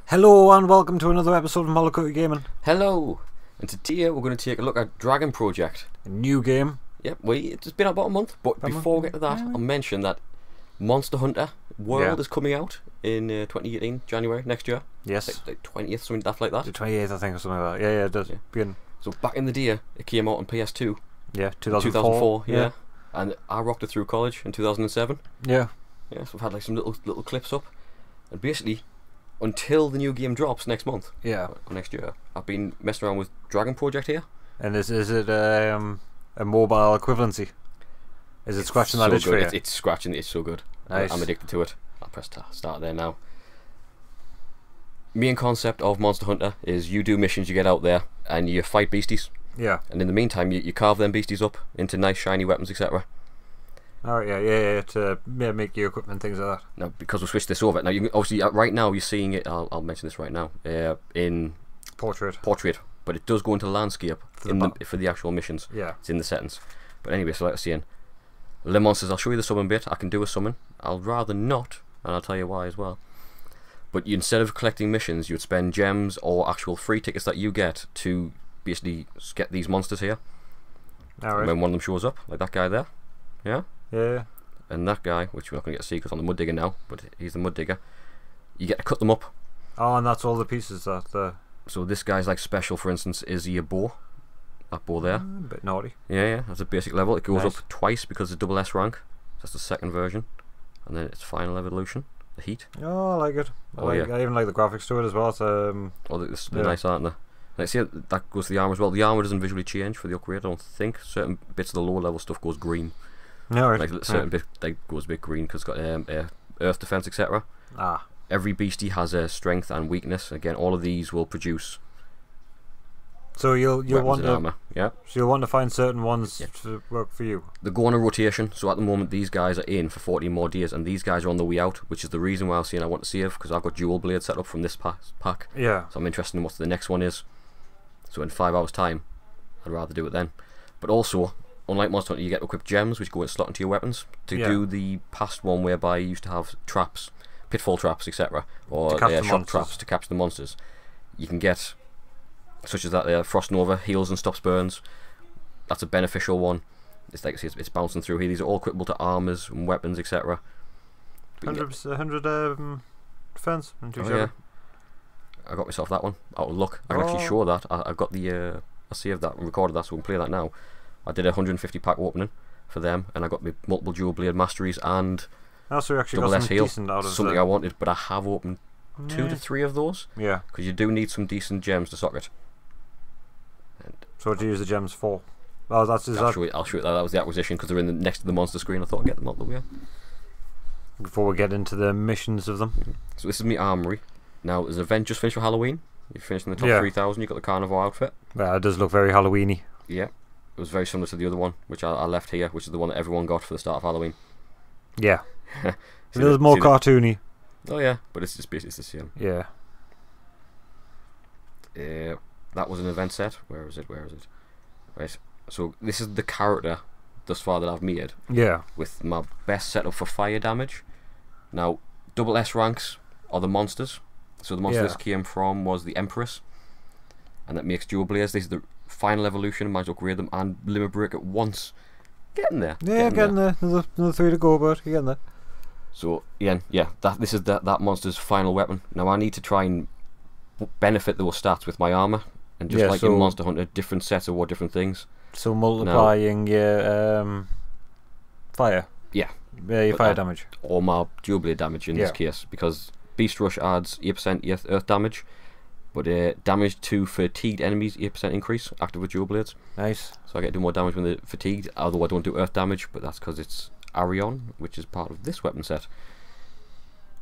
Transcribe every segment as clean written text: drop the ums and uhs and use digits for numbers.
Hello and welcome to another episode of Mollycookie Gaming. Hello, and today we're going to take a look at Dragon Project. A new game. Yep, it's been about a month, but before we get to that, I'll mention that Monster Hunter World is coming out in 2018, January, next year. Yes. Like 20th, something daft like that. The 28th, I think, or something like that. Yeah, it does. Begin. So back in the day, it came out on PS2. Yeah, 2004. Yeah. And I rocked it through college in 2007. Yeah. Yeah, so we've had like some little clips up. And basically, until the new game drops next month, Yeah. or next year, I've been messing around with Dragon Project here. And is it a mobile equivalency? Is it scratching that itch for you? It's scratching the itch so good. Nice. I'm addicted to it. I'll press start there now. Main concept of Monster Hunter is you do missions, you get out there and you fight beasties, Yeah. and in the meantime you carve them beasties up into nice shiny weapons, etc. Alright, yeah, to make your equipment, things like that. Now because we've switched this over, now you can obviously right now you're seeing it, I'll mention this right now, in Portrait. but it does go into landscape for the actual missions. Yeah. It's in the settings. But anyway, so like I was saying, the monsters, I'll show you the summon bit. I can do a summon. I'll rather not, and I'll tell you why as well. But instead of collecting missions, you would spend gems or actual free tickets that you get to basically get these monsters here. Alright. When one of them shows up, like that guy there. Yeah? Yeah. And that guy, which we're not going to get to see because I'm the mud digger now, but he's the mud digger. You get to cut them up. Oh, and that's all the pieces that... So this guy's like special, for instance, is he a bow? That bow there. A bit naughty. Yeah, that's a basic level. It goes Nice. up twice because it's double S rank. That's the second version. And then it's final evolution, the heat. Oh, I like it. Oh, I yeah. even like the graphics to it as well. It's, Oh, they're nice, aren't they? Let's see, that goes to the armor as well. The armor doesn't visually change for the upgrade, I don't think. Certain bits of the lower level stuff goes green. No, right. Like certain bit goes a bit green because it's got earth defense, etc. Ah. Every beastie has a strength and weakness. Again, all of these will produce So you'll want to armor. Yeah. So you'll want to find certain ones to work for you. They go on a rotation, so at the moment these guys are in for 14 more days, and these guys are on the way out, which is the reason why I was saying I want to save, because I've got dual blade set up from this pack. Yeah. So I'm interested in what the next one is. So in 5 hours time, I'd rather do it then. But also, unlike Monster Hunter, you get equipped gems which go and slot into your weapons to do the past one whereby you used to have traps, pitfall traps, etc., or shock traps to capture the monsters. You can get, such as that Frost Nova, heals and stops burns. That's a beneficial one. It's like it's bouncing through here. These are all equipable to armors and weapons, etc. 100 defense and 2 yeah. I got myself that one out of luck. I can actually show that. I got the I saved that and recorded that, so we can play that now. I did a 150 pack opening for them, and I got my multiple dual blade masteries and also you actually double got S some heal. decent out of Something I wanted, but I have opened 2 to 3 of those. Yeah. Because you do need some decent gems to socket. So what do you use the gems for? Oh, I'll show you that. That was the acquisition because they're in next to the monster screen. I thought I'd get them out the way. Before we get into the missions of them. So this is my armory. Now there's an event just finished for Halloween. You finished in the top 3,000. You got the carnival outfit. Yeah, it does look very Halloweeny. Yeah, it was very similar to the other one, which I left here, which is the one that everyone got for the start of Halloween. Yeah. It is more cartoony. Oh yeah, but it's just basically the same. Yeah. That was an event set. Where is it? Right. So this is the character thus far that I've made. Yeah. With my best setup for fire damage. Now, double S ranks are the monsters. So the monster this came from was the Empress, and that makes dual blades. This is the final evolution. Might upgrade them and limit break at once. Getting there. Yeah, getting there. Another 3 to go, but you're getting there. So again, this is that monster's final weapon. Now I need to try and benefit those stats with my armor, and just like in Monster Hunter, different sets award different things. So multiplying your fire. Yeah. Yeah, your fire damage. Or my dual blade damage in this case, because Beast Rush adds 8% earth damage, but damage to fatigued enemies 8% increase active with dual blades. Nice. So I get to do more damage when they're fatigued, although I don't do earth damage, but that's because it's Arion, which is part of this weapon set.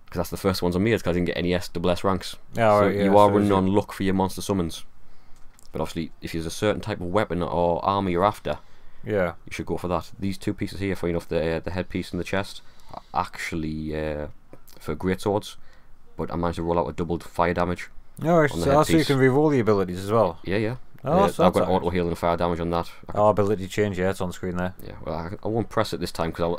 Because that's the first ones I made, because I didn't get any double S ranks. Oh, so you are running on luck for your monster summons. But obviously, if there's a certain type of weapon or armor you're after, you should go for that. These 2 pieces here, funny enough, the headpiece and the chest, are actually for great swords. But I managed to roll out a doubled fire damage. Alright, so you can reroll the abilities as well. Yeah. Oh, I've got auto heal and fire damage on that. Ability change, it's on screen there. Yeah, well, I won't press it this time because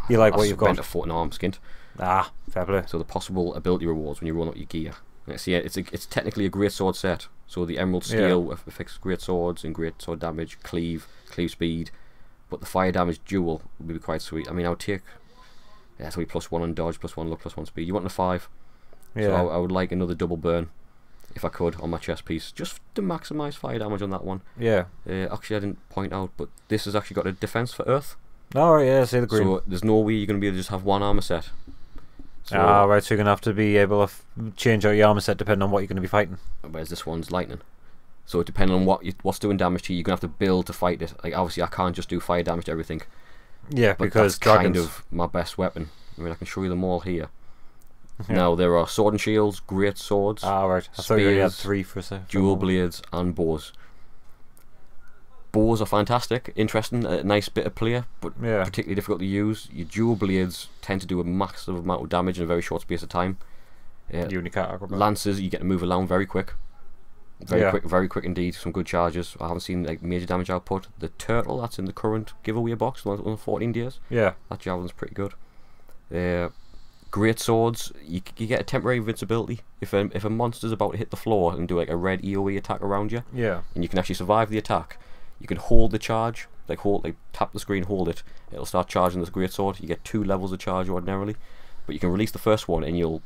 you like what you've got. A foot and arm skint. Ah, fair play. So the possible ability rewards when you roll out your gear See, it's technically a great sword set. So the emerald steel affects great swords and great sword damage, cleave speed, but the fire damage dual would be quite sweet. I mean, I would take it's only +1 on dodge, +1 luck, +1 speed. You want a 5? Yeah. So I would like another double burn, if I could, on my chest piece, just to maximise fire damage on that one. Yeah. Actually, I didn't point out, but this has actually got a defense for earth. Oh, right, yeah, see the green. So there's no way you're going to be able to just have one armor set. So, right, so you're going to have to be able to change out your armor set depending on what you're going to be fighting. Whereas this one's lightning. So depending on what's doing damage to you, you're going to have to build to fight it. Like, obviously, I can't just do fire damage to everything. Yeah, but because that's dragons. kind of my best weapon. I mean, I can show you them all here. Now, there are sword and shields, great swords, right. I thought you only had 3 for a second. dual blades, and bows. Bows are fantastic, interesting, a nice bit of play, but particularly difficult to use. Your dual blades tend to do a massive amount of damage in a very short space of time. Lances, you get to move around very quick. Very quick indeed. Some good charges. I haven't seen like major damage output. The turtle that's in the current giveaway box, the one on 14 days. Yeah. That javelin's pretty good. Great swords. You get a temporary invincibility if a monster's about to hit the floor and do like a red EOE attack around you. Yeah. And you can actually survive the attack. You can hold the charge, like tap the screen, hold it. It'll start charging this great sword. You get 2 levels of charge ordinarily, but you can release the first one and you'll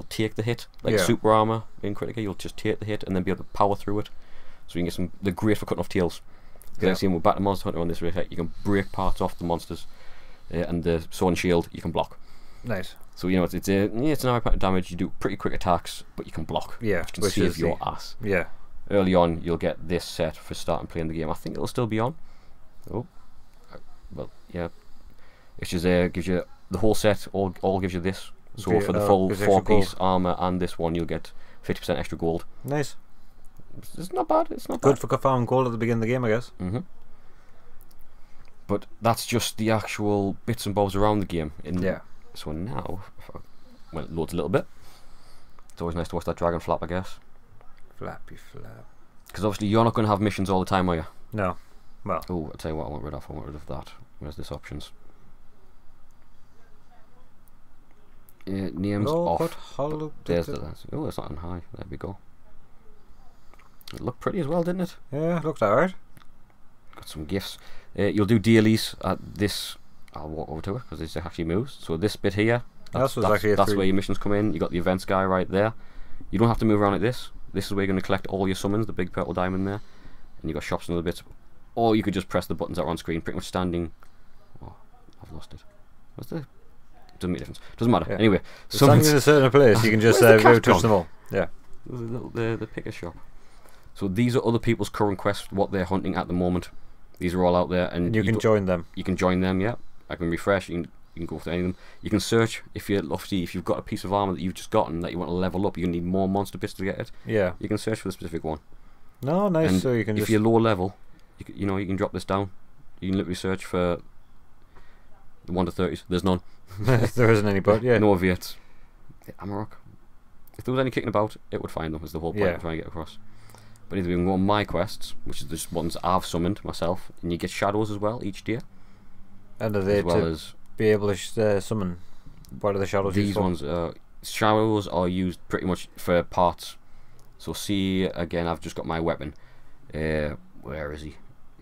take the hit, like super armor in Critica. You'll just take the hit and then be able to power through it. So you can get they're great for cutting off tails. Because I've seen with Battle Monster Hunter on this race, you can break parts off the monsters, and the sword and shield you can block. Nice. So you know it's an high amount of damage. You do pretty quick attacks, but you can block. Yeah, which can save your ass. Yeah. Early on, you'll get this set for starting playing the game. I think it'll still be on. Oh, well, yeah. It's just gives you the whole set. All gives you this. So for the full 4-piece armor and this one, you'll get 50% extra gold. Nice. It's not bad. It's not good for farming gold at the beginning of the game, I guess. But that's just the actual bits and bobs around the game. So now, well, it loads a little bit. It's always nice to watch that dragon flap, I guess. Flappy flap. Because obviously you're not going to have missions all the time, are you? No. Well. Oh, I'll tell you what I want rid of. I want rid of that. Where's this options? Names off. There's the. Oh, it's not on high. There we go. It looked pretty as well, didn't it? Yeah, it looked alright. Got some gifts. You'll do dailies at this. I'll walk over to it because it actually moves. So this bit here, that's where your missions come in. You got the events guy right there. You don't have to move around like this. This is where you're going to collect all your summons, the big purple diamond there. And you got shops and other bits. Or you could just press the buttons that are on screen, pretty much standing. Oh, I've lost it. What's the? Doesn't make a difference. Doesn't matter. Yeah. Anyway, standing in a certain place, you can just touch them all. Yeah. The picker shop. So these are other people's current quests, what they're hunting at the moment. These are all out there, and you can join them. You can join them. Yeah. I can refresh. You can go for any of them. You can search if you've got a piece of armor that you've just gotten that you want to level up. You need more monster bits to get it. Yeah. You can search for the specific one. No, nice. And so you can. If you're low level, you can drop this down. You can literally search for the 1 to 30s. There's none. There isn't any, but yeah. No Viets. Amarok. If there was any kicking about, it would find them. Was the whole point of trying to get across. But either we can go on my quests, which is the ones I've summoned myself, and you get shadows as well each day. And are they be able to summon? What are the shadows? These ones, shadows are used pretty much for parts. So see, again, I've just got my weapon. Where is he?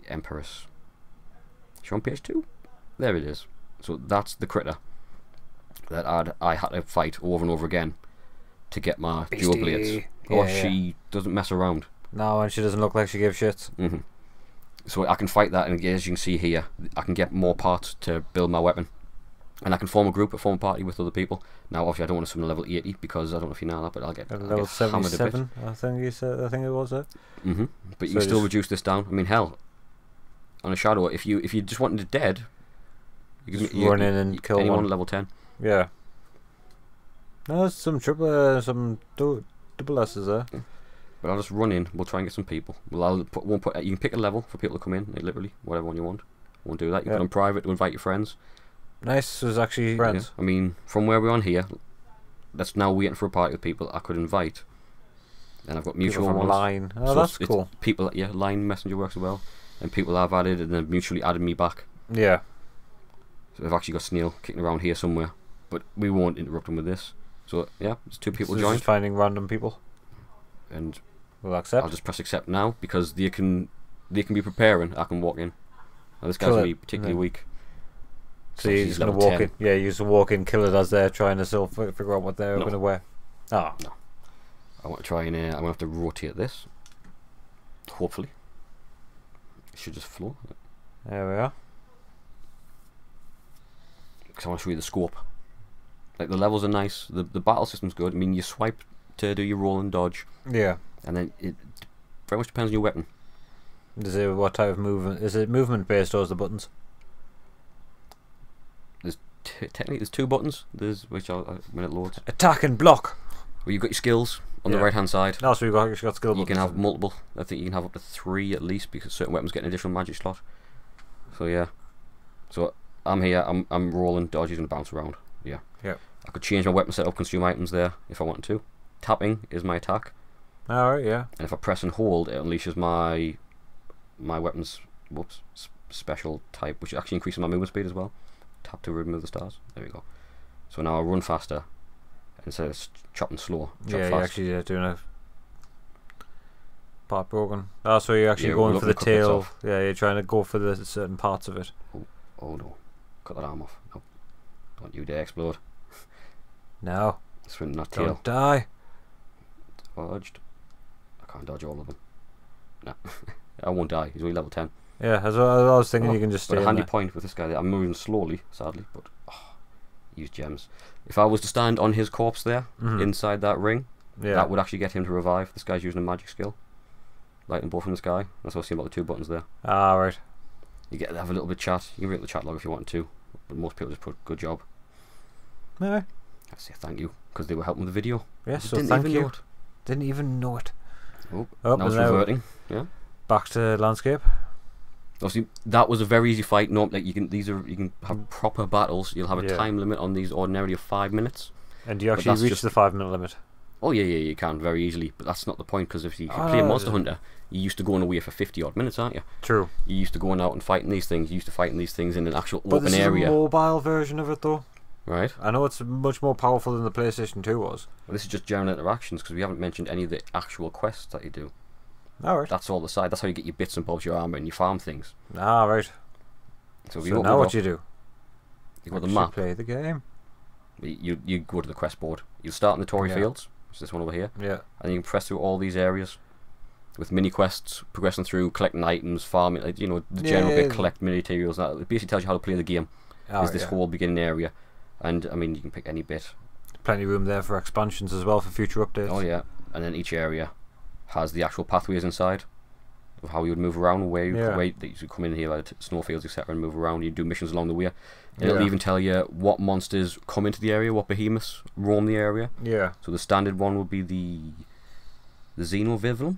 Empress. Is she on page 2? There it is. So that's the critter that I had to fight over and over again to get my dual blades. She doesn't mess around. No, and she doesn't look like she gives shit. So I can fight that, and as you can see here, I can get more parts to build my weapon. And I can form a party with other people. Now, obviously, I don't want to summon level 80 because I don't know if you know that, but I'll get level 77. I think you said. I think it was it. But you can still reduce this down. I mean, hell, on a shadow, if you just wanted it dead, you can run in and kill anyone one. At level 10. Yeah. No, there's some double S's there. But I'll just run in. We'll try and get some people. You can pick a level for people to come in. Like, literally, whatever one you want. Won't do that. You put on private to invite your friends. Nice. There's actually friends. Yeah. I mean, from where we're on here, that's now waiting for a party with people I could invite. And I've got mutual ones. Line. Oh, so that's cool. People, line messenger works as well. And people I've added and then mutually added me back. Yeah. So I've actually got Snail kicking around here somewhere. But we won't interrupt him with this. So yeah, there's 2 people So joined, just finding random people. and We'll accept. I'll just press accept now because they can be preparing. I can walk in. Now, this guy's Kill gonna it, be particularly and then- weak. So you're just gonna level walk 10. in. Yeah, you just walk in, kill it as they're trying to still figure out what they're No. gonna wear. Oh. No. I want to try and I'm gonna have to rotate this. Hopefully, it should just flow. There we are. Because I want to show you the scope. Like the levels are nice. The battle system's good. I mean, you swipe to do your roll and dodge, Yeah. and then it very much depends on your weapon. Is it what type of movement? Is it movement based or is the buttons? Technically, there's 2 buttons. There's which when it loads. Attack and block. Well, you've got your skills on Yeah. the right hand side. No, so you've got skill You buttons. can have multiple. I think you can have up to 3 at least because certain weapons get an additional magic slot. So yeah. So I'm here. I'm rolling. Dodge is gonna bounce around. Yeah. Yeah. I could change my weapon setup, consume items there if I wanted to. Tapping is my attack, Alright, yeah. and if I press and hold, it unleashes my weapon's special type, which actually increases my movement speed as well. Tap to remove the stars. There we go. So now I run faster instead of chopping slow. Chop Yeah, fast. you're actually doing a part broken. Oh, so you're actually Yeah, going we're for the looking to cut bits tail. off. Yeah, you're trying to go for the certain parts of it. Oh no! Cut that arm off. No. Don't you dare explode. No, Swing that tail. don't die. Dodged. I can't dodge all of them. No. I won't die. He's only level 10. Yeah, as I was thinking, Oh, you can just stay But a in handy there. point with this guy there. I'm moving slowly, sadly, but use gems. If I was to stand on his corpse there, Mhm. inside that ring, Yeah. that would actually get him to revive. This guy's using a magic skill. Lighting both from the sky. That's what I see about the 2 buttons there. Ah, right. You get to have a little bit of chat. You can bring up the chat log if you want to, but most people just put good job. Yeah. I say thank you because they were helping with the video. Yes, I so didn't thank even you. know it. Didn't even know it. Oh, Oh, now it's and now reverting. Yeah. back to landscape. Obviously, that was a very easy fight. No, like you can have proper battles. You'll have a Yeah. time limit on these ordinarily of 5 minutes. And you But actually that's reach just- the 5-minute limit. Oh yeah, you can very easily. But that's not the point because if you play Monster Hunter, you used to go away for 50 odd minutes, aren't you? True. You used to going out and fighting these things. You used to fighting these things in an actual But open this area, is a mobile version of it, though. right? I know it's much more powerful than the PlayStation 2 was. Well, this is just general interactions because we haven't mentioned any of the actual quests that you do. Alright. That's all the side. That's how you get your bits and bobs, your armor, and you farm things. Ah, right. So if So you open now it what up, you do? you go to the Actually map. play the game. You go to the quest board. You start in the Tory Yeah. Fields, which is this one over here, Yeah. and you can press through all these areas with mini quests, progressing through, collecting items, farming, like, the general Yeah. bit, collect materials. That it basically tells you how to play the game. Oh, Is this yeah. whole beginning area, and I mean you can pick any bit. Plenty of room there for expansions as well for future updates. Oh yeah, and then each area has the actual pathways inside of how you would move around, where you Yeah. that you should come in here, like snowfields, etc., and move around. You do missions along the way, and it'll Yeah. even tell you what monsters come into the area, what behemoths roam the area. Yeah. So the standard one would be the Xenovivlum.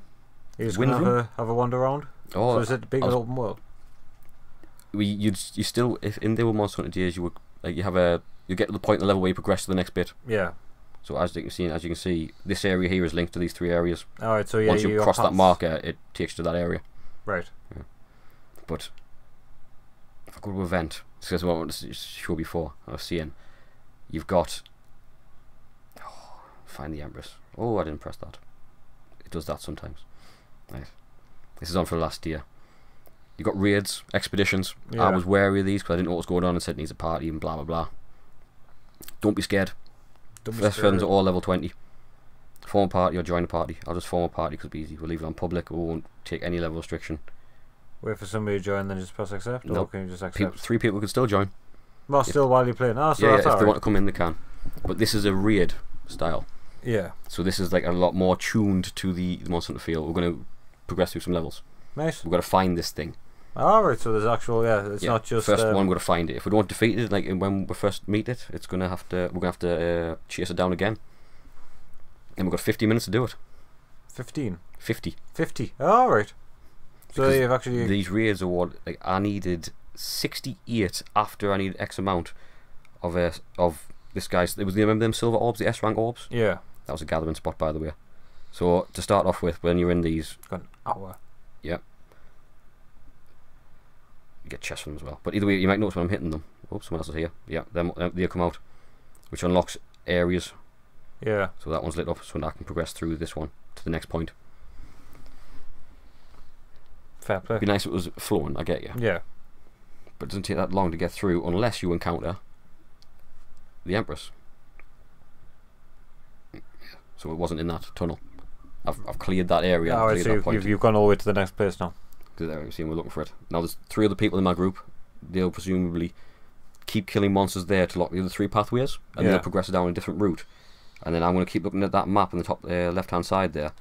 You just gonna Windroom? have a wander around. Oh, So is it big I was- open world? you still, if in there were Monster Hunter days, you would like you get to the point in the level where you progress to the next bit. Yeah. So as you can see, this area here is linked to these 3 areas. Alright, so yeah. Once you got cross that paths. marker, it takes you to that area. Right. But if I go to event, this is what I wanted to show before. I was seeing you've got find the Empress. Oh, I didn't press that. It does that sometimes. Nice. This is on for last year. You've got raids, expeditions. Yeah. I was wary of these because I didn't know what was going on and said it needs a party and blah blah blah. Don't be scared. Don't be Best friends are scared. all level 20. Form a party or join a party. I'll just form a party because it'll be easy. We'll leave it on public. We won't take any level restriction. Wait for somebody to join, then just press accept. Or Nope. can you just accept? 3 people can still join. Well, still while you're playing. Ah, so Yeah, that's if they alright. want to come in, they can. But this is a raid style. Yeah. So this is like a lot more tuned to the Monster Hunter feel. We're going to progress through some levels. Nice. We've got to find this thing. Alright, so there's actual, it's Yeah, not just... first one, we've got to find it. If we don't defeat it, like when we first meet it, we're going to have to chase it down again. And we've got 50 minutes to do it. 15. 50. 50. Alright. So Because you've actually... These raids are what, like, I needed 68 after I needed X amount of this guy's. It was, remember them silver orbs, the S rank orbs? Yeah. That was a gathering spot, by the way. So to start off with, when you're in these, Got an hour. you get chests from them as well. But either way, you might notice when I'm hitting them. Oh, someone else is here. Yeah, they come out, which unlocks areas Yeah. So that one's lit up, so now I can progress through this one to the next point. Fair play. It'd be nice if it was flowing, I get you. Yeah. But it doesn't take that long to get through unless you encounter the Empress. So it wasn't in that tunnel. I've cleared that area. Oh, I've cleared that point. you've gone all the way to the next place now. Because we're looking for it. Now there's 3 other people in my group. They'll presumably keep killing monsters there to lock the other 3 pathways, and they'll progress down a different route. And then I'm going to keep looking at that map on the top left-hand side there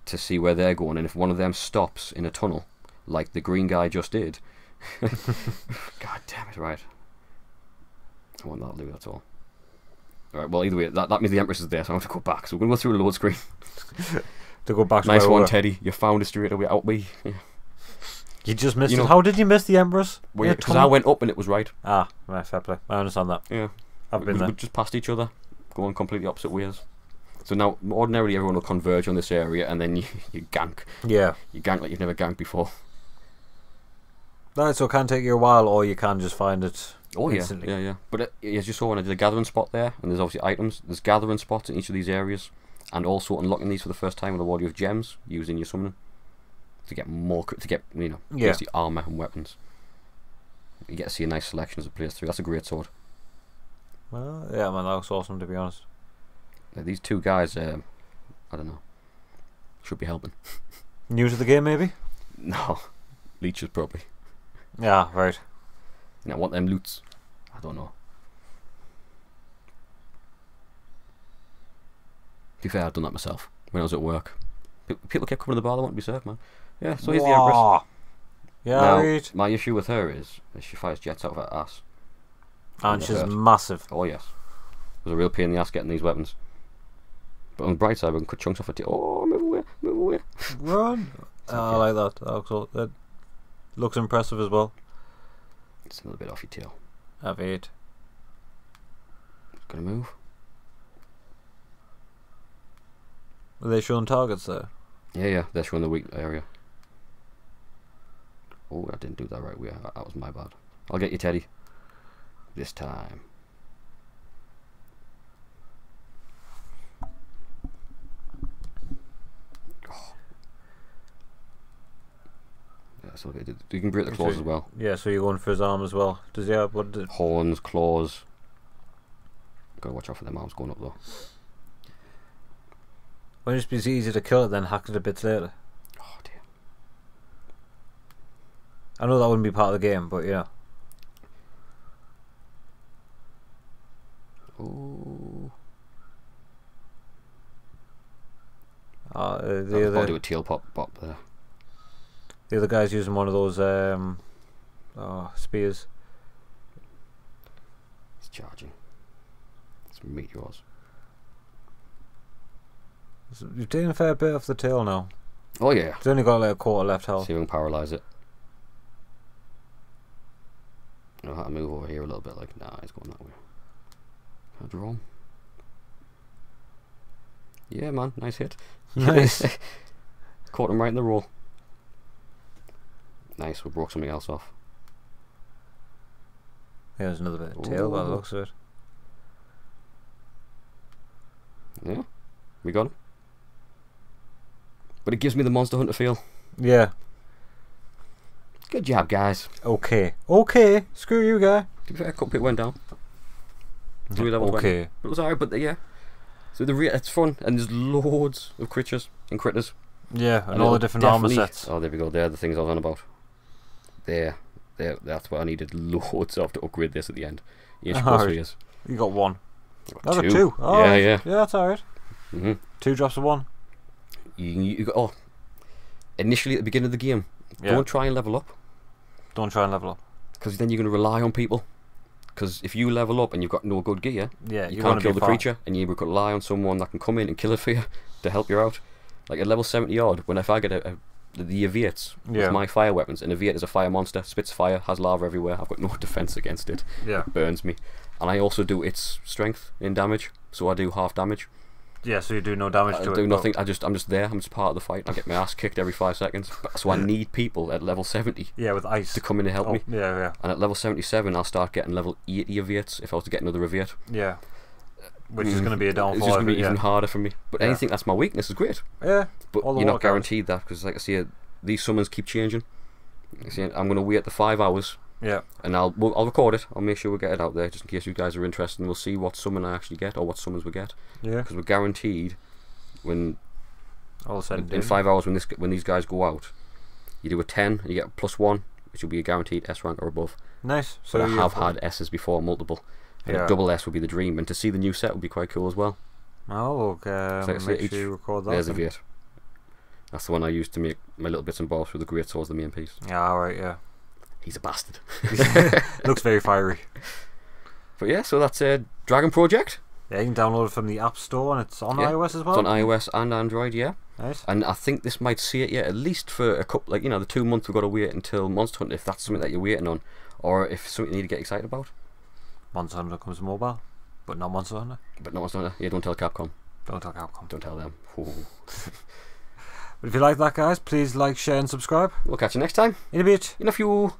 to see where they're going. And if one of them stops in a tunnel, like the green guy just did, God damn it! Right, I want that loot. That's all. Alright, well, either way, that means the Empress is there, so I have to go back. So we're going to go through a load screen. To go back to nice where one, we were. Teddy. You found it straight away. Out me. Yeah. You just missed it. How did you miss the Empress? Because I went up and it was right. Ah, right, fair play. I understand that. Yeah. I've been there. We just passed each other, going completely opposite ways. So now, ordinarily, everyone will converge on this area, and then you gank. Yeah. You gank like you've never ganked before. Right, so it can take you a while, or you can just find it instantly. Yeah. But as you saw when I did a gathering spot there, and there's obviously items, there's gathering spots in each of these areas, and also unlocking these for the first time with a ward of gems using your summoning to get more, basically armor and weapons. You get to see a nice selection as it plays through. That's a great sword. Well, yeah, man, that looks awesome, to be honest. These 2 guys, I don't know, should be helping. New to the game, maybe? No, leeches probably. Yeah, right. I want them loots. I don't know. To be fair, I've done that myself when I was at work. People kept coming to the bar, they want to be served, man. Yeah, so here's the Empress. Yeah, now, right. my issue with her is that she fires jets out of her ass. And she's massive. Oh, yes. It was a real pain in the ass getting these weapons. But on the bright side, we can cut chunks off her tail. Oh, move away, move away. Run. I like that. That looks impressive as well. It's a little bit off your tail. Have 8. Gonna move. Are they showing targets there? Yeah, they're showing the weak area. Oh, I didn't do that right way. That was my bad. I'll get you, Teddy. This time. Oh. Yeah, so you can break the claws as well. Yeah, so you're going for his arm as well. Does he have horns, claws? Gotta watch out for them arms going up though. When it's easy to kill it, then hack it to bits later. Oh dear. I know that wouldn't be part of the game, but yeah. Ooh. I'll do a teal pop there. The other guy's using one of those spears. It's charging. It's meteors. So you've taken a fair bit off the tail now. Oh yeah. It's only got like a quarter left health. See if we can paralyze it. I know how to move over here a little bit. Like, nah, it's going that way. Can I draw him? Yeah, man, nice hit. Nice. Caught him right in the roll. Nice, we broke something else off. Yeah, there's another bit of tail by the looks of it. Yeah, we got him. But it gives me the Monster Hunter feel. Yeah. Good job, guys. Okay, screw you, guy. To be fair, a couple people went down. 3 levels went. But it was alright, but yeah. So it's fun, and there's loads of creatures and critters. Yeah, and all the different armor sets. Oh, there we go. They're the things I was on about. There. That's what I needed loads of to upgrade this at the end. Yeah, right. You got 1. That's 2. Oh, yeah. Yeah, that's alright. 2 drops of 1. You got, initially at the beginning of the game, don't try and level up. Don't try and level up. Because then you're going to rely on people. Because if you level up and you've got no good gear, you can't kill the creature, and you could rely on someone that can come in and kill it for you to help you out. Like at level 70 odd, if I get the Eviates with my fire weapons, and Eviate is a fire monster, spits fire, has lava everywhere, I've got no defense against it. It burns me. And I also do its strength in damage, so I do half damage. Yeah, so you do no damage to it. I do nothing. I'm just there. I'm just part of the fight. I get my ass kicked every 5 seconds. So I need people at level 70. Yeah, with ice to come in and help me. Yeah. And at level 77, I'll start getting level 80 Eviates if I was to get another Eviate. Yeah. which is going to be a It's downfall. just going to be even harder for me. But anything that's my weakness is great. Yeah, but you're not guaranteed that, because like I say, these summons keep changing. See, I'm going to wait the 5 hours. Yeah. And I'll record it. I'll make sure we get it out there just in case you guys are interested. And we'll see what summon I actually get, or what summons we get. Yeah. Because we're guaranteed when all said in 5 hours when these guys go out, you do a 10 and you get a +1, which will be a guaranteed S rank or above. Nice. So I have had S's before, multiple. And a double S would be the dream. And to see the new set would be quite cool as well. Oh, okay. So make sure you record that. There's a V8. That's the one I used to make my little bits and bobs with the great swords, the main piece. Yeah, alright, yeah. He's a bastard. Looks very fiery. But yeah, so that's a Dragon Project. Yeah, you can download it from the App Store, and it's on iOS as well. It's on iOS and Android, yeah. Nice. And I think this might see it, at least for a couple, like, the 2 months we've got to wait until Monster Hunter, if that's something that you're waiting on, or if something you need to get excited about. Monster Hunter comes mobile, but not Monster Hunter. But not Monster Hunter. Yeah, don't tell Capcom. Don't tell Capcom. Don't tell them. But if you like that, guys, please like, share, and subscribe. We'll catch you next time. In a bit. In a few.